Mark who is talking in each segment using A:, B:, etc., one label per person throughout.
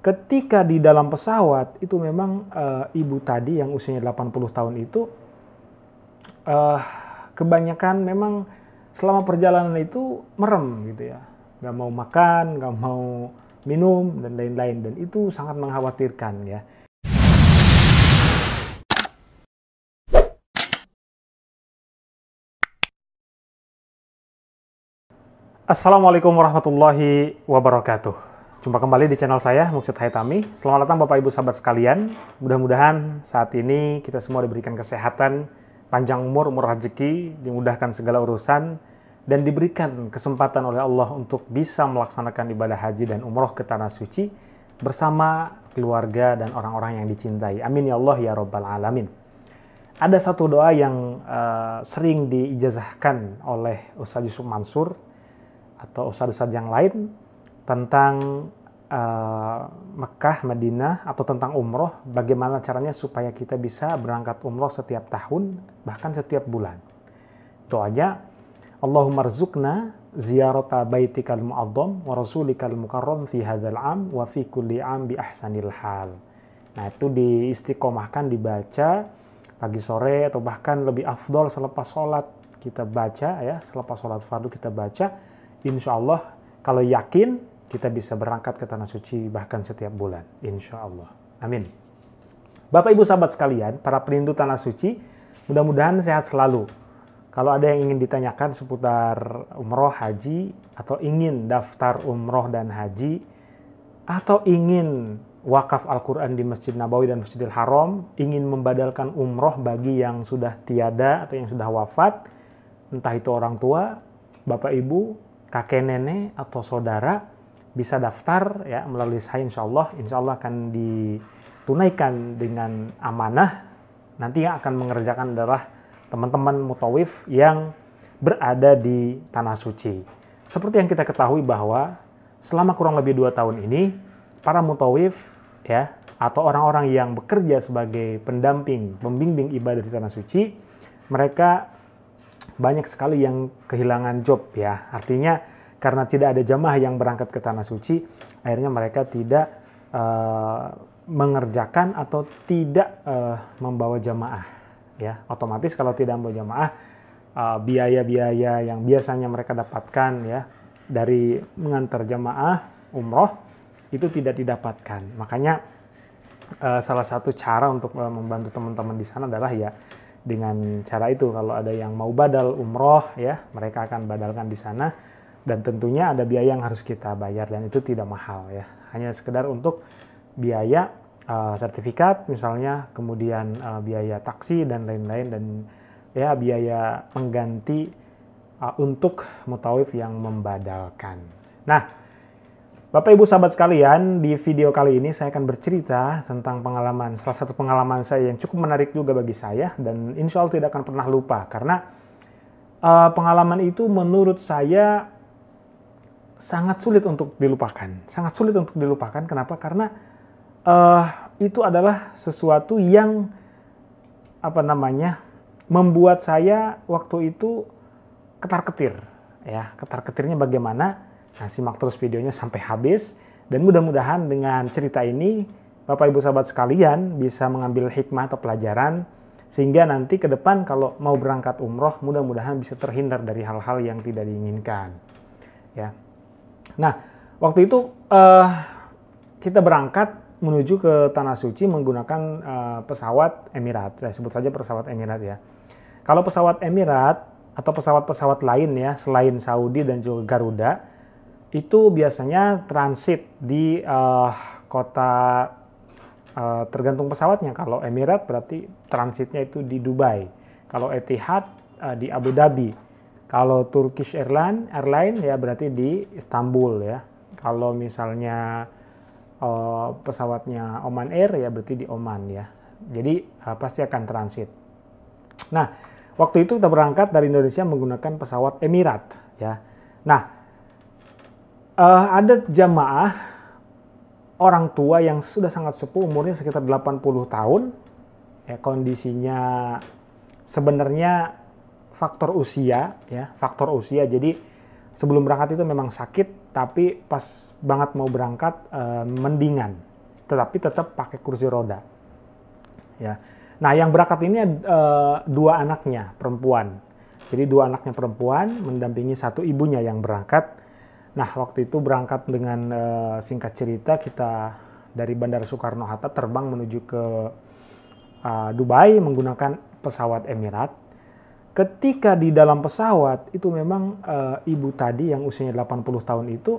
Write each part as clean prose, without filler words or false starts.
A: ketika di dalam pesawat itu memang ibu tadi yang usianya 80 tahun itu kebanyakan memang selama perjalanan itu merem gitu ya. Nggak mau makan, nggak mau minum, dan lain-lain. Dan itu sangat mengkhawatirkan ya. Assalamualaikum warahmatullahi wabarakatuh. Jumpa kembali di channel saya, Muksid Haitami. Selamat datang Bapak Ibu sahabat sekalian. Mudah-mudahan saat ini kita semua diberikan kesehatan, panjang umur rezeki, dimudahkan segala urusan, dan diberikan kesempatan oleh Allah untuk bisa melaksanakan ibadah haji dan umroh ke Tanah Suci bersama keluarga dan orang-orang yang dicintai. Amin ya Allah ya Rabbal Alamin. Ada satu doa yang sering diijazahkan oleh Ustaz Yusuf Mansur atau ustadz-ustadz yang lain tentang Mekah, Madinah, atau tentang umroh, bagaimana caranya supaya kita bisa berangkat umroh setiap tahun, bahkan setiap bulan. Doanya, Allahumma rzuqna ziyarata baitikal mu'azzam wa rasulikal mukarram fi hadzal am wa fi kulli am bi ahsanil hal. Nah, itu diistiqomahkan, dibaca pagi sore atau bahkan lebih afdol selepas sholat kita baca ya, selepas sholat fardu kita baca. Insya Allah, kalau yakin, kita bisa berangkat ke Tanah Suci bahkan setiap bulan. Insya Allah. Amin. Bapak Ibu sahabat sekalian, para perindu Tanah Suci, mudah-mudahan sehat selalu. Kalau ada yang ingin ditanyakan seputar umroh, haji, atau ingin daftar umroh dan haji, atau ingin wakaf Al-Quran di Masjid Nabawi dan Masjidil Haram, ingin membadalkan umroh bagi yang sudah tiada atau yang sudah wafat, entah itu orang tua, bapak ibu, kakek nenek atau saudara, bisa daftar ya melalui saya insya Allah akan ditunaikan dengan amanah. Nanti yang akan mengerjakan adalah teman-teman mutawif yang berada di Tanah Suci. Seperti yang kita ketahui bahwa selama kurang lebih 2 tahun ini, para mutawif ya atau orang-orang yang bekerja sebagai pendamping, pembimbing ibadah di Tanah Suci, mereka banyak sekali yang kehilangan job ya. Artinya karena tidak ada jamaah yang berangkat ke Tanah Suci, akhirnya mereka tidak mengerjakan atau tidak membawa jamaah ya. Otomatis kalau tidak membawa jamaah, biaya-biaya yang biasanya mereka dapatkan ya dari mengantar jamaah umroh itu tidak didapatkan. Makanya salah satu cara untuk membantu teman-teman di sana adalah ya dengan cara itu. Kalau ada yang mau badal umroh ya, mereka akan badalkan di sana, dan tentunya ada biaya yang harus kita bayar, dan itu tidak mahal ya, hanya sekedar untuk biaya sertifikat misalnya, kemudian biaya taksi dan lain-lain, dan ya biaya pengganti untuk mutawif yang membadalkan. Nah, Bapak Ibu sahabat sekalian, di video kali ini saya akan bercerita tentang salah satu pengalaman saya yang cukup menarik juga bagi saya, dan insya Allah tidak akan pernah lupa, karena pengalaman itu menurut saya sangat sulit untuk dilupakan. Sangat sulit untuk dilupakan, kenapa? Karena itu adalah sesuatu yang membuat saya waktu itu ketar-ketir. Ya, ketar-ketirnya bagaimana? Nah, simak terus videonya sampai habis, dan mudah-mudahan dengan cerita ini Bapak Ibu sahabat sekalian bisa mengambil hikmah atau pelajaran, sehingga nanti ke depan kalau mau berangkat umroh mudah-mudahan bisa terhindar dari hal-hal yang tidak diinginkan. Ya. Nah, waktu itu kita berangkat menuju ke Tanah Suci menggunakan pesawat Emirat. Saya sebut saja pesawat Emirat ya. Kalau pesawat Emirat atau pesawat-pesawat lain ya selain Saudi dan juga Garuda, itu biasanya transit di kota tergantung pesawatnya. Kalau Emirat berarti transitnya itu di Dubai. Kalau Etihad di Abu Dhabi. Kalau Turkish Airlines ya berarti di Istanbul ya. Kalau misalnya pesawatnya Oman Air ya berarti di Oman ya. Jadi pasti akan transit. Nah, waktu itu kita berangkat dari Indonesia menggunakan pesawat Emirat ya. Nah, ada jamaah orang tua yang sudah sangat sepuh, umurnya sekitar 80 tahun. Ya, kondisinya sebenarnya faktor usia ya, faktor usia. Jadi sebelum berangkat itu memang sakit, tapi pas banget mau berangkat mendingan tetapi tetap pakai kursi roda. Ya. Nah, yang berangkat ini dua anaknya perempuan. Jadi dua anaknya perempuan mendampingi satu ibunya yang berangkat. Nah, waktu itu berangkat dengan singkat cerita kita dari Bandara Soekarno-Hatta terbang menuju ke Dubai menggunakan pesawat Emirates. Ketika di dalam pesawat itu memang ibu tadi yang usianya 80 tahun itu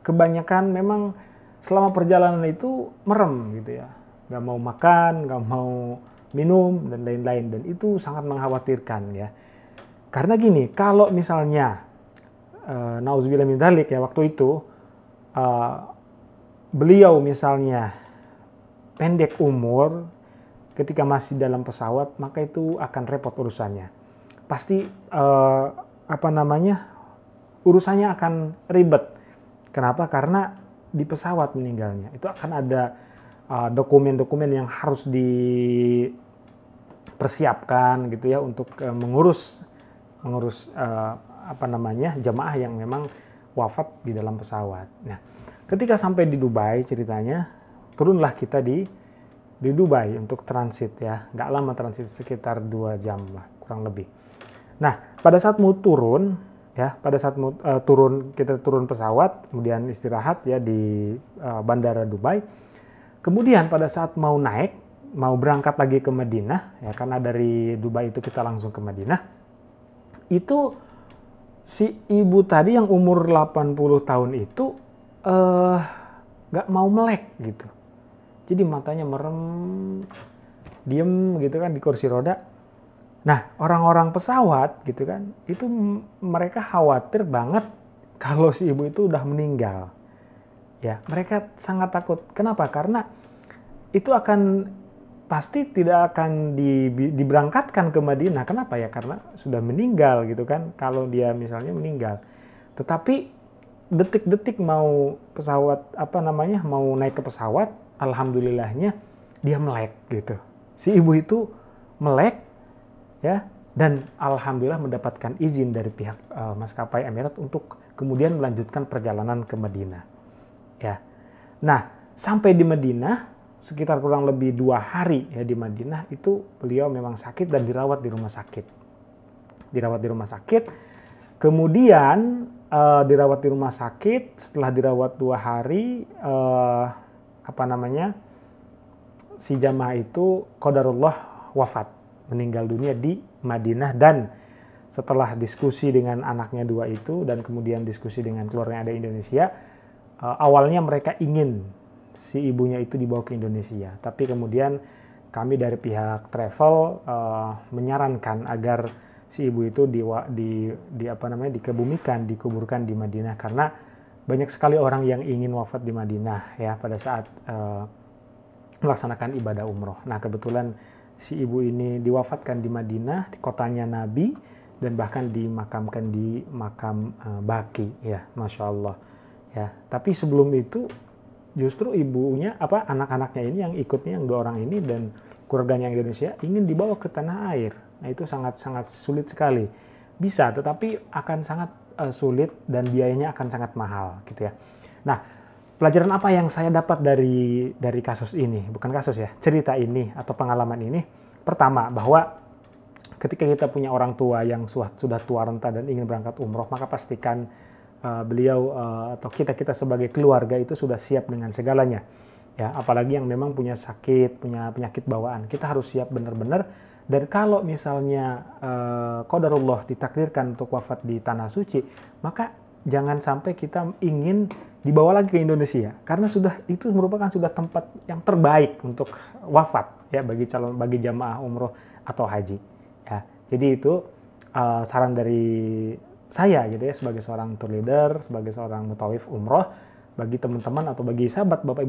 A: kebanyakan memang selama perjalanan itu merem gitu ya. Nggak mau makan, nggak mau minum, dan lain-lain. Dan itu sangat mengkhawatirkan ya. Karena gini, kalau misalnya, nauzubillah min dzalik ya, waktu itu beliau misalnya pendek umur, ketika masih dalam pesawat, maka itu akan repot urusannya. Pasti urusannya akan ribet. Kenapa? Karena di pesawat meninggalnya. Itu akan ada dokumen-dokumen yang harus dipersiapkan gitu ya untuk mengurus jamaah yang memang wafat di dalam pesawat. Nah, ketika sampai di Dubai ceritanya, turunlah kita di Dubai untuk transit ya. Nggak lama transit, sekitar 2 jam lah kurang lebih. Nah, pada saat mau turun ya, kita turun pesawat, kemudian istirahat ya di Bandara Dubai. Kemudian pada saat mau naik, mau berangkat lagi ke Madinah, ya karena dari Dubai itu kita langsung ke Madinah, itu si ibu tadi yang umur 80 tahun itu nggak mau melek gitu. Jadi matanya merem, diem gitu kan di kursi roda. Nah, orang-orang pesawat gitu kan, itu mereka khawatir banget kalau si ibu itu udah meninggal. Ya, mereka sangat takut. Kenapa? Karena itu pasti tidak akan diberangkatkan ke Madinah. Kenapa ya? Karena sudah meninggal gitu kan. Kalau dia misalnya meninggal. Tetapi detik-detik mau mau naik ke pesawat, alhamdulillahnya dia melek gitu. Si ibu itu melek ya, dan alhamdulillah mendapatkan izin dari pihak maskapai Emirates untuk kemudian melanjutkan perjalanan ke Madinah. Ya. Nah, sampai di Madinah sekitar kurang lebih 2 hari ya di Madinah, itu beliau memang sakit dan dirawat di rumah sakit. Kemudian dirawat di rumah sakit, setelah dirawat 2 hari si jamaah itu qadarullah wafat, meninggal dunia di Madinah. Dan setelah diskusi dengan anaknya 2 itu dan kemudian diskusi dengan keluarga yang ada di Indonesia, awalnya mereka ingin si ibunya itu dibawa ke Indonesia, tapi kemudian kami dari pihak travel menyarankan agar si ibu itu dikuburkan di Madinah, karena banyak sekali orang yang ingin wafat di Madinah ya pada saat melaksanakan ibadah umroh. Nah, kebetulan si ibu ini diwafatkan di Madinah, di kotanya Nabi, dan bahkan dimakamkan di makam Baqi ya, Masya Allah. Ya, tapi sebelum itu justru anak-anaknya ini yang ikutnya, yang 2 orang ini dan keluarganya yang Indonesia ingin dibawa ke tanah air. Nah, itu sangat-sangat sulit sekali. Bisa, tetapi akan sangat sulit dan biayanya akan sangat mahal gitu ya. Nah, pelajaran apa yang saya dapat dari kasus ini? Bukan kasus ya, cerita ini atau pengalaman ini. Pertama, bahwa ketika kita punya orang tua yang sudah tua renta dan ingin berangkat umroh, maka pastikan beliau atau kita sebagai keluarga itu sudah siap dengan segalanya ya, apalagi yang memang punya penyakit bawaan. Kita harus siap benar-benar. Dan kalau misalnya qadarullah ditakdirkan untuk wafat di tanah suci, maka jangan sampai kita ingin dibawa lagi ke Indonesia, karena itu merupakan tempat yang terbaik untuk wafat ya bagi jamaah umroh atau haji ya. Jadi itu saran dari saya gitu ya, sebagai seorang tour leader, sebagai seorang mutawif umroh, bagi teman-teman atau bagi sahabat Bapak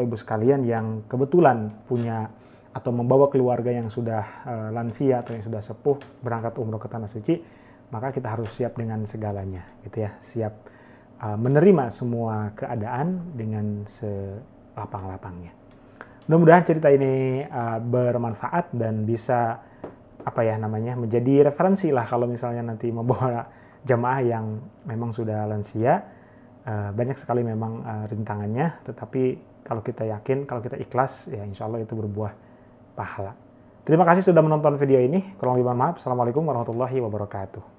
A: Ibu sekalian yang kebetulan punya atau membawa keluarga yang sudah lansia atau yang sudah sepuh berangkat umroh ke tanah suci, maka kita harus siap dengan segalanya gitu ya, siap menerima semua keadaan dengan selapang-lapangnya. Mudah-mudahan cerita ini bermanfaat dan bisa menjadi referensi lah kalau misalnya nanti membawa jamaah yang memang sudah lansia. banyak sekali memang rintangannya, tetapi kalau kita yakin, kalau kita ikhlas, ya insya Allah itu berbuah pahala. Terima kasih sudah menonton video ini. Kurang lebih mohon maaf. Assalamualaikum warahmatullahi wabarakatuh.